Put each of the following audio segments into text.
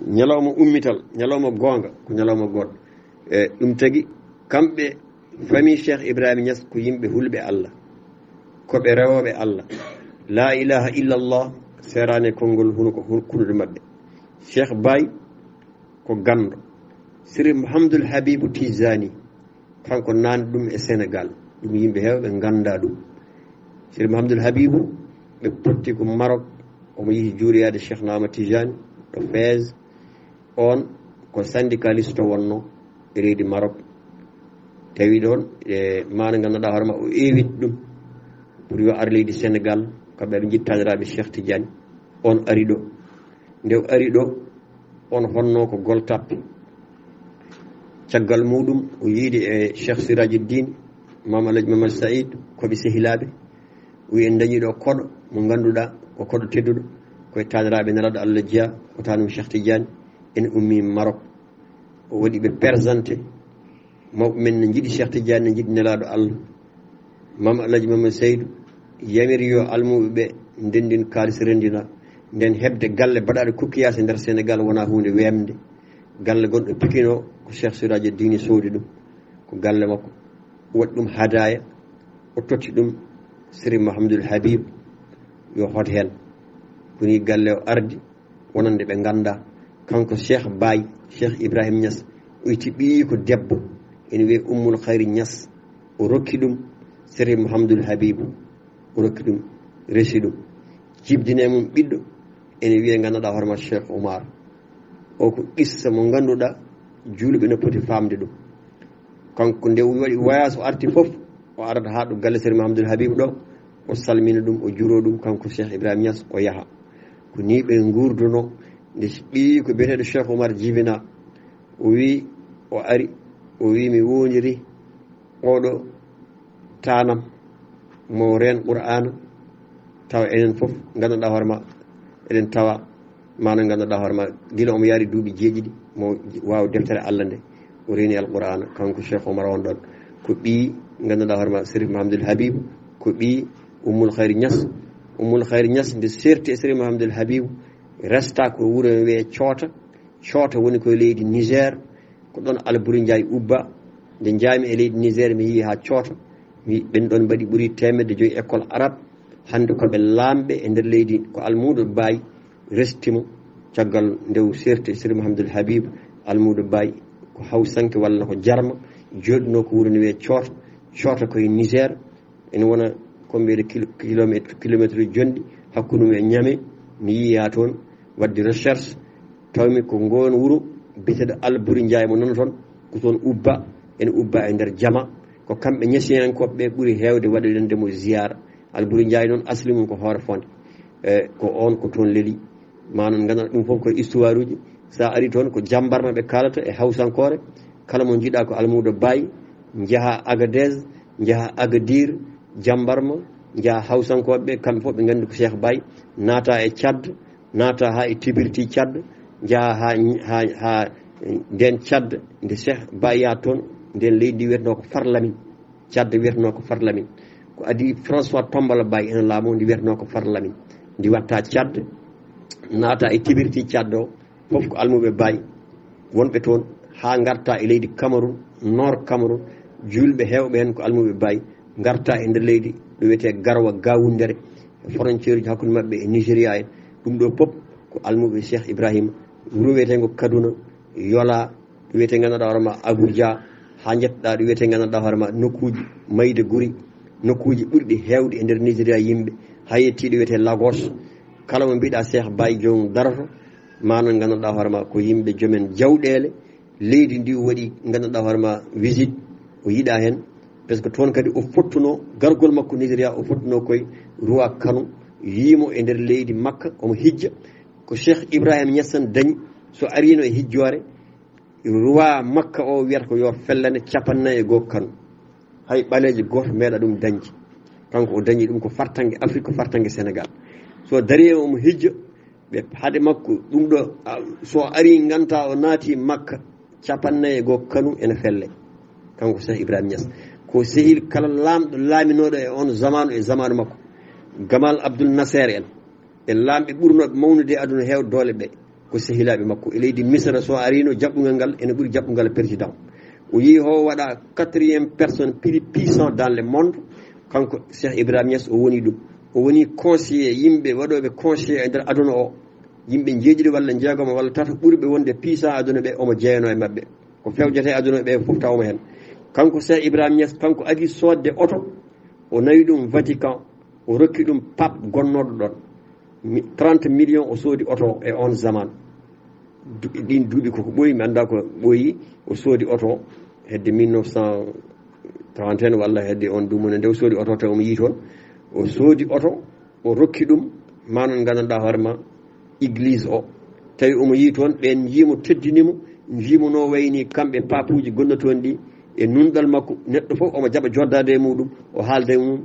ñalawma ummital ñalawma goonga ko ñalawma goɗɗo ɗum tagi kamɓe famille Cheikh Ibrahima Niass ko yimɓe hulɓe Allah koɓe rewoɓe Allah la ilaha illallah serani konngol huno ko kulɗe maɓɓe. Cheikh Baye ko ganndo, Siri Mouhamadoul Habibou Tijani kanko naani ɗum e Sénégal, ɗum yimɓe heewɓe ngannda ɗum. Siri Mouhamadoul Habibou ɓe potti ko Maroc, omo yihi juuroyaade Cheikh Nama Tijani ɗo Fès. On ko syndicaliste wonno e leydi Maroc, tawi ɗon e maana ngannduɗaa hoore ma o ewiti ɗum pour yo ar leydi Sénégal kamɓe aɓe jittaaniraaɓe Cheikh Tidiane. On ari ɗo, nde o ari ɗo on honno ko Goltappe. Caggal muɗum o yiide e Cheikh Sirajuddin Mame Alaji Mamadou Saïd koɓe sehilaaɓe, wi en dañii ɗo koɗo mo ngannduɗaa ko koɗo tedduɗo koye taaniraaɓe nelaɗo Allah jeya o taanum Cheikh Tidiane. En ummi Maroc, o waɗi ɓe présenté mawɓe men ne jiɗi Cheikh Tidiane ne jiɗi nelaɗo Allah. Mame Alaji Mamadou Saydou yamiri yo almuɓe ɓe ndendin kaalis rendina, nden heɓde galle baɗaɗo kukkiyase nder Sénégal wona hunde wemde. Galle gonɗo Pikine o ko Cheikh Sirajuddin soodi ɗum, ko galle makko, waɗi ɗum hadaya, o totti ɗum Siri Mouhamadoul Habib yo hot hen. Koni galle o ardi wonande ɓe ganda kanko Cheikh Baye Cheikh Ibrahima Niass o itti ɓii ko debbo ene wiye Ummul Khayri Niass, o rokki ɗum Siri Mouhamadoul Habib, o rokki ɗum resi ɗum jibdine mum ɓiɗɗo ene wiye ganduɗa hoorema Cheikh Oumar. O ko qissa mo ganduɗa julɓe no poti famde ɗum. Kanko nde waɗi voyage o arti fof o arata ha ɗo galle Siri Mouhamadoul Habib ɗo, o salmina ɗum, o juro ɗum kanko Cheikh Ibrahima Niass, o yaaha. Ko ni ɓe gurduno. Nde ɓii ko biyeteɗo Cheikh Oumar jibina, o wi o ari o wi mi woniri oɗo tanam mo ren Qur'ana tawa enen fof ganduɗa hoorema eɗen tawa mana ganduɗa hoorema gila omo yaari duuɓi jeeɗiɗi mo wawa deftere Allah nde o reni Al-Qur'ana kanko Cheikh Oumar on ɗon. Ko ɓii ganduɗa hoorema Siri Mouhamadoul Habib, ko ɓii Ummul Khayri Niass. Ummul Khayri Niass nde serti e Siri Mouhamadoul Habib resta ko wuro wiye Coota woni koye leydi Niger, ko ɗon Alboury Ndiaye ubba. Nde jaami e leydi Niger mi yii ha Coota, mi ɓen ɗon mbaɗi ɓuuri 500 école arabe. Hande koɓe lamɓe e nder leydi ko almuɗo Baye restimo caggal ndew serti Siri Mouhamadoul Habib. Almuɗo Baye ko Hawsanke walla ko Jarma, joɗino ko wuro ne wiye Coota koye Niger. ene wona combien de kilométre jonɗi hakkude mum e Niamey. mi yiya toon wadde recherche tawmi ko ngoon wuro biteɗo Alboury Ndiaye mo nana toon ko toon ubba, ene ubba e nder jama. Ko kamɓe ñasiyankoɓe ɓe ɓuuri hewde waɗoyande mo ziyara. Alboury Ndiaye noon asli mum ko hoore fonde, ko on ko toon leeli. manan ganduɗa ɗum fof koye histoire uji. sa ari toon ko jambarma ɓe kalata e hawsankore. kala mo jiiɗa ko almudo Baye jaaha Agadez, jaaha Agadir, jambarma, jaaha hawsankoɓe kamɓe fof ɓe gandi ko Cheikh Baye. naata e Tchad, naata ha e Tibirti Tchad, jaaha ha nden Tchad. nde Cheikh Baye yaa toon nden leydi ndi wiyeteno ko Farlamine, Tchad wiyeteno ko Farlamine. ko adi François Tombala Baye ene laamo ndi wiyeteno ko Farlamine. ndi watta Tchad, naata e Tibirti Tchad o fof ko almuɓe Baye wonɓe toon, ha garta e leydi Cameroun, nord Cameroun. julɓe hewɓe hen ko almuɓe Baye garta e nder leydi ɗo wiyete Garwa Gawundere, frontiére ji hakkude mabɓe e Nigéria en. ɗum ɗo pop ko almuɓe Cheikh Ibrahima. wuro wiyetego Kaduna, Yola, ɗo wiyete ganduɗa hoorema Abuja, ha jettoɗa ɗo wiyete ganduɗa hoorema nokkuji Mayde Guri, nokkuji ɓurɗi hewde e nder Nigéria yimɓe, ha yetti ɗo wiyete Lagos. kala mo mbiɗa Cheikh Baye jomum darato manan ganduɗa hoorema ko yimɓe joomen jawɗele. leydi ndi waɗi ganduɗa hoorema visite o yiiɗa hen, par ce que toon kadi o fottuno gargol makko Nigéria, o fottuno koye roi Kano, yiimo e nder leydi Makka omo hijja. ko Cheikh Ibrahima Niass dañi so arino e hijjore, roi Makka o wiyata ko yo fellane 45 Kano, hay ɓalejo goto meeɗa ɗum dañde. kanko o dañi ɗum ko fartangue Afrique, ko fartangue Sénégal. so dari omo hijja ɓe haade makko ɗum ɗo so ari ganta o naati Makka 45 Kano ene felle. kanko Cheikh Ibrahima Niass ko sehil kala lamɗo laaminoɗo e on zamanu e zamanu makko. Gamal Abdoul Nasser en e lamɓe ɓurnoɓe mawnude aduna heew doole ɓe, ko sehilaɓe makko e leydi misra so arino jaɓɓugal ngal ene ɓuuri jaɓɓugal président o yi ho waɗa 4e personne plus puissant dans le monde kanko Cheikh Ibrahima Niass o woni ɗum o woni conseiller yimɓe waɗoɓe conseiller e nder aduna o yimɓe jeeɗiɗi walla jeegoma walla tata ɓurɓe wonde puissant aduna ɓe omo jeeyano e mabɓe ko fewjete aduna ɓe fof tawmo hen kanko Cheikh Ibrahima Niass kanko adi sodde oto o nawi ɗum Vatican o rokki ɗum pape gonnoɗo ɗon 30 millions o soodi oto e on zaman ɗin duuɓi koko ɓooyi mi anda ko ɓooyi o soodi oto hedde 1931 walla hedde on dumune nde o soodi oto taw omo yii toon o soodi oto o rokki ɗum manon gandanɗa hoorema église o tawi omo yii toon ɓen jiimo teddinimo jiimo no wayni kamɓe papuji gonnotoon ɗi e nunɗal makko neɗɗo fof omo jaɓa joddade e muɗum o haalda e mum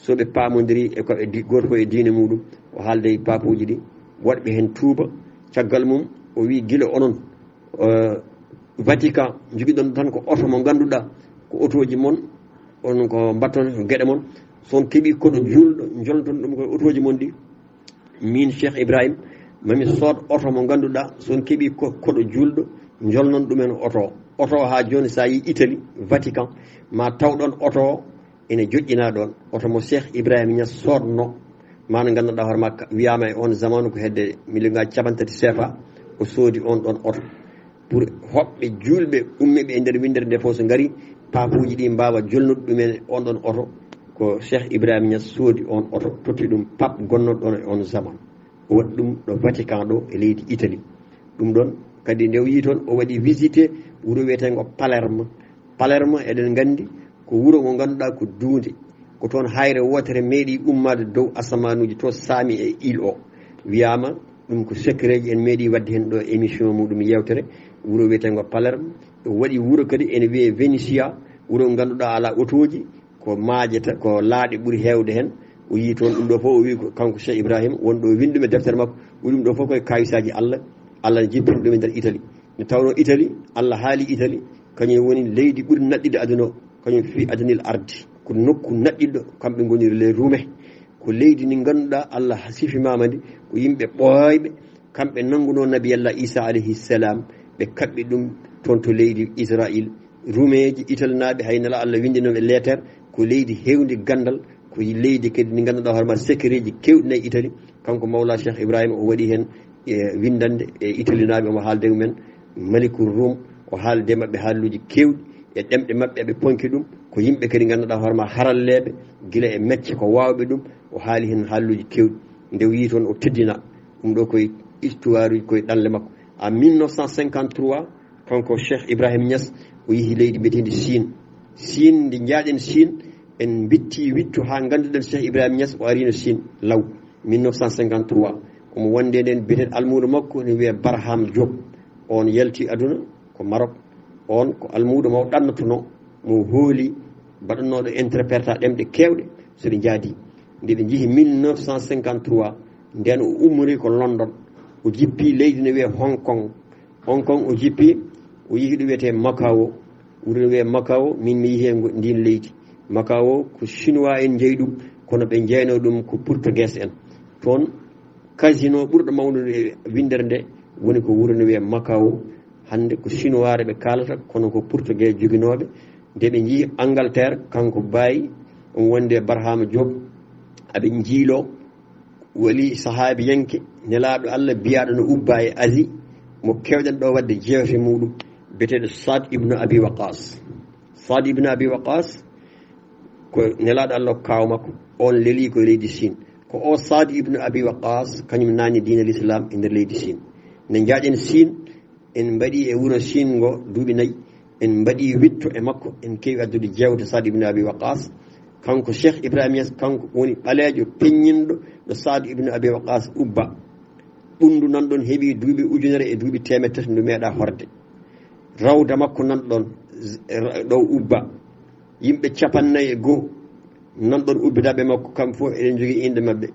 soɓe pamodiri e koɓe goto ko e diine muɗum o haalde e papuji ɗi waɗɓe hen tuuba caggal mum o wi guila onon Vatican joguiɗon tan ko oto mo ganduɗa ko otoji moon on ko mbatton gueɗe moon son keeɓi koɗo julɗo jolton ɗum koye otoji moon ɗi min Cheikh Ibrahima mami sood oto mo ganduɗa son keeɓi koɗo julɗo jolnon ɗumen oto ha joni sa yi Italie Vatican ma tawɗon oto ene joƴƴina ɗon oto mo Cheikh Ibrahima Niass sodno mana ganduɗa hoore makka wiyama e on zamanu ko hedde milligaji 30 CFA o soodi on ɗon oto pour hoɓɓe julɓe ummiɓe e nder windere nde fof so gari papuji ɗi mbawa jolnude ɗumen on ɗon oto ko Cheikh Ibrahima Niass soodi on oto totti ɗum pape gonnoɗo ɗon e on zaman o waɗi ɗum ɗo Vatican ɗo e leydi Italie ɗum ɗon kadi nde o yi toon o waɗi visité wuuro wiyetengo Palerme eɗen gandi ko wuuro ngo ganduɗa ko duunde ko toon hayre wotere meeɗi ummade dow asamanuji to saami e île o wiyama ɗum ko secret ji en meeɗi wadde hen ɗo émission muɗum yewtere wuuro wiyetengo Palerme o waɗi wuuro kadi ene wiye Vénitia wuuro ngo ganduɗa ala otoji ko maajeta ko laaɗe ɓuuri hewde hen o yi toon ɗum ɗo fof o wi ko kanko Cheikh Ibrahima wonɗo windume deftere makko wi ɗum ɗo fof koye kayisaji Allah jippini ɗum e nder Italie ne tawno Italie Allah haali Italie kañum woni leydi ɓuuri naɗɗide aduna o kañum fi adanil ardi ko nokku naɗɗiɗɗo kamɓe goniri les Roumains ko leydi ndi ganduɗa Allah sifimama ndi ko yimɓe ɓooyɓe kamɓe nanguno nabiyallah Isa alayhi salam ɓe kaɓɓi ɗum toon to leydi Israël Roumains ji Italie naɓe haynala Allah windinoɓe lettere ko leydi hewndi gandal ko leydi kadi ndi ganduɗa hoorema secret ji kewɗi nayi Italie kanko Mawla Cheikh Ibrahima o waɗi hen windande e Italie naɓe omo haalde mumen Maliku Rum o haalde mabɓe haaluji kewɗi e ɗemɗe mabɓe ɓe ponki ɗum ko yimɓe kadi ganduɗa hoorema haralleɓe guila e mecce ko wawɓe ɗum o haali hen haaluji kewɗi nde wi toon o teddina ɗum ɗo koye histoire uji koye ɗanle makko en 1953 kanko Cheikh Ibrahima Niass o yeehi leydi mbiyetedi Chine nde jaaɗen Chine en bitti wittu ha ganduɗen Cheikh Ibrahima Niass o arino Chine law 1953 omo wonde nden biyeteɗo almudo makko ne wiye Barham Diop on yalti aduna ko Maroc on ko almudo maw ɗannotono mo hooli mbaɗannoɗo interpréta ɗemɗe kewɗe soɗe jaadi nde ɓe jeehi 1953 nden o ummori ko London o jippi leydi ne wiye Hong Kong o jippi o yeehi ɗo wiyete Macao wuro ne wiye Macao min mi yeehi ndin leydi Macao ko chinois en jeeyi ɗum kono ɓe jeyno ɗum ko portugais en toon casino ɓurɗo mawnude e windere nde woni ko wuro ne wiye Macao hande ko chinois ɓe kalata kono ko portugais joguinoɓe nde ɓe jii Angleterre kanko Baye on wonde Barhama Diop aɓe jiilo wali sahabi yanke nelaɗo Allah biyaɗo no ubba e Asie mo kewɗen ɗo wadde jewte muɗum biyeteɗo Saad ibn Abi Waqas ko nelaɗo Allah kaw makko on leeli ko leydi Chine ko o Saad ibn Abi Waqas kañum nani diina l'islam e nder leydi Chine nde jaaɗen Chine en mbaɗi e wuuro Chine ngo duuɓi 4 en mbaɗi witto e makko en kewi addude jewte Saad ibn Abi Waqas kanko Cheikh Ibrahima Niass kanko woni ɓalejo peññinɗo ɗo Saad ibn Abi Waqas ubba ɓundu nanɗon heeɓi duuɓi ujunere e duuɓi 300 ndu meeɗa horde rawda makko nanɗon ɗo ubba yimɓe 45 nanɗon ubbidaɓe makko kamɓe fof eɗen jogui inde mabɓe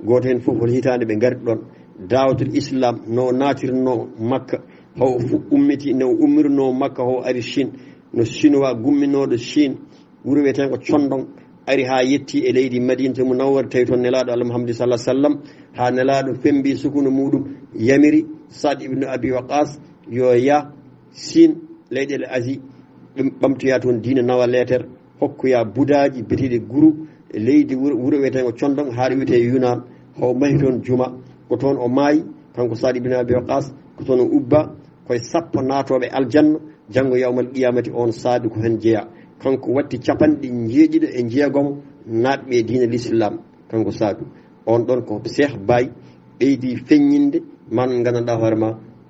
goto hen fof hoto hitande ɓe gardi ɗon dawatul islam no natirno Makka haw ummiti no ummirno Makka ho ari Chine no chinois gumminoɗo Chine wuro wiyeten ko Condong ari ha yetti e leydi Madinatu Munawwara tawi toon nelaɗo Allah Muhammadu sallallahu alaihi wasallam ha nelaɗo fembi sukunu muɗum yamiri Saad ibnu Abi Waqas yo ya Siin leyɗele Asie ɗum ɓamtoya toon diina nawa leetere hokkoya budaji beteɗe guru leydi wuro wiyeten ko Condon haaɗo wiyete Yunan ho mahi toon juma ko toon o maayi kanko Saad ibnu Abi Waqas ko toon o ubba koye sappo natoɓe aljanna janggo yawmal qiyamati on Saadu ko hen jeeya kanko watti capanɗe jeeɗiɗo e jeegomo natɓe e diina l'islam kanko Saadu on ɗon ko Cheikh Baye ɓeydi feññinde man gandanɗa hoore ma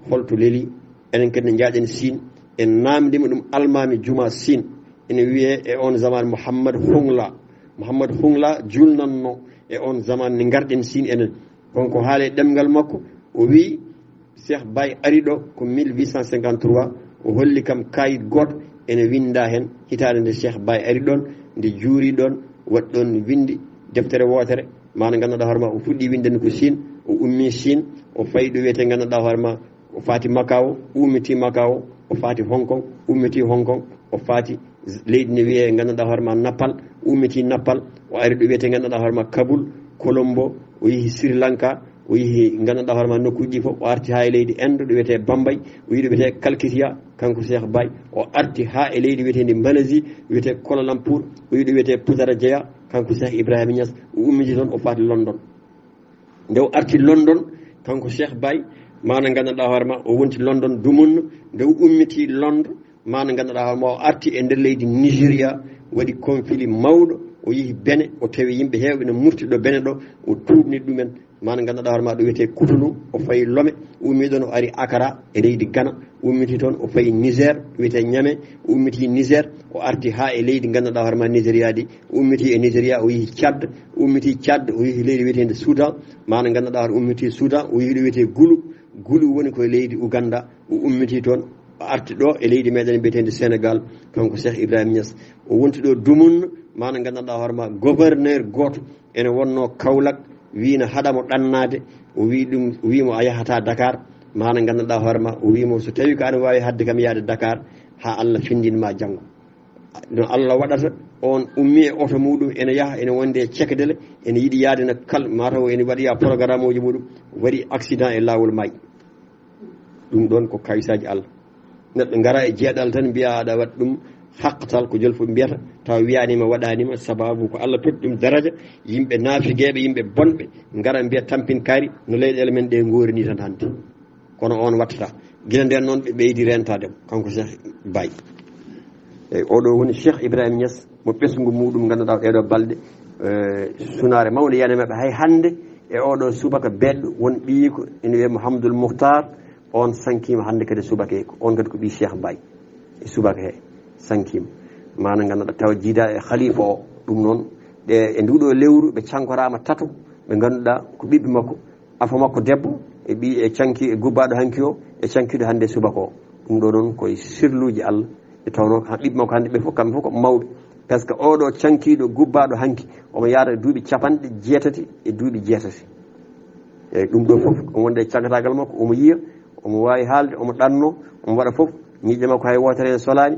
holto leeli enen kadi ne jaaɗen Siin en namdima ɗum almami juma Siin ene wiye e on zaman Mouhamadou Hungla julnanno e on zaman ne garɗen Siin enen konko haale ɗemgal makko o wi Cheikh Baye ari ɗo ko 1853 o holli kam kayit goto ene winda hen hitande nde Cheikh Baye ari ɗon nde juuri ɗon waɗi ɗon windi deftere wotere mana gandanɗa hoore ma o fuɗɗi windende ko Siin o ummi Siin o fayi ɗo wiyete gandanɗa hoore ma o faati Macao ummiti Macao o faati Hong Kong ummiti Hong Kong o faati leydi ne wiye gandanɗa hoore ma Nappal ummiti Nappal o ari ɗo wiyete gandanɗa hoore ma Kabul Colombo o yeehi Sri Lanka o yeehi gandanɗa hoore ma nokkuji ɗi fof o arti ha e leydi Inde ɗo wiyete Bambay o yi ɗo wiyete Calcutta kanko Cheikh Baye o arti ha e leydi wiyetedi Malaisie wiyete Kuala Lumpur o yi ɗo wiyete Putrajaya kanko Cheikh Ibrahima Niass o ummiti toon o faati London nde o arti London kanko Cheikh Baye mana gandanɗa hoore ma o wonti London dumunno nde o ummiti London mana gandanɗa hoore ma o arti e nder leydi Nigéria waɗi conflit mawɗo o yeehi Benin o tawi yimɓe hewɓe ne murti ɗo Benin ɗo o tuubni ɗumen mana gandanɗa hoore ma ɗo wiyete Cotonou o fayi Lomé ummi ɗon o ari Accra e leydi Ghana ummiti toon o fayi Niger ɗo wiyete Niamey o ummiti Niger o arti ha e leydi gandanɗa hoore ma Nigéria di ummiti e Nigéria o yeehi Tchad ummiti Tchad o yeehi leydi wiyetede Soudan mana gandanɗa hoore ummiti Soudan o yeehi ɗo wiyete Gulu woni koye leydi Ouganda o ummiti toon o arti ɗo e leydi meɗen mbiyetede Sénégal kanko Cheikh Ibrahima Niass o wonti ɗo dumunno mana gandanɗa hoore ma gouverneur goto ene wonno Kaolack wino haɗamo ɗannade o wi ɗum wimo a yahata Dakar mana gandanɗa hoore ma o wimo so tawi ko aɗa wawi hadde kam yaade Dakar ha Allah findinma janggo no Allah waɗata on ummi e oto muɗum ene yaaha ene wonde e cekdele ene yiiɗi yaade no kal mataw ene waɗiya programme uji muɗum waɗi accident e lawol maayi ɗum ɗon ko kayisaji Allah neɗɗo gara e jeeɗal tan mbiya aɗa waɗa ɗum haqqatal ko jolfo mbiyata taw wiyanima waɗanima sababu ko Allah totti ɗum daraja yimɓe naafigueɓe yimɓe bonɓe gara mbiya tampin kaari no leyɗele men ɗe gorini tan hannde kono on wattata guila nden noon ɓe ɓeydi rentademo kanko Cheikh Baye eyyi oɗo woni Cheikh Ibrahima Niass mo ɓesgu muɗum ganduɗa ɗeɗo balɗe sunare mawde yana maɓɓe hay hande e oɗo subaka beɗɗo won ɓiyiko ene wiye Mouhamadoul Mouhtar on sankima hande kadi subaka he on kadi ko ɓi Cheikh Baye e subaka he sankima mana ganduɗa tawa jiida e khalifa o ɗum noon ɗe e nduɗo lewru ɓe cankorama tato ɓe ganduɗa ko ɓiɓɓe makko afa makko debbo e ɓi e canki e gubbaɗo hanki o e cankiɗo hande subaka o ɗum ɗo noon koye sirluji Allah e tawno ɓiɓɓe makko hande ɓe fof kamɓe fof ko mawɓe par ce que oɗo cankiɗo gubbaɗo hanki omo yaada duuɓi capanɗe jeetati e duuɓi jeetati eyyi ɗum ɗo fof o wonde cagatagal makko omo yiya omo wawi haalde omo ɗanno omo waɗa fof ñiiƴe makko hay wotere en solani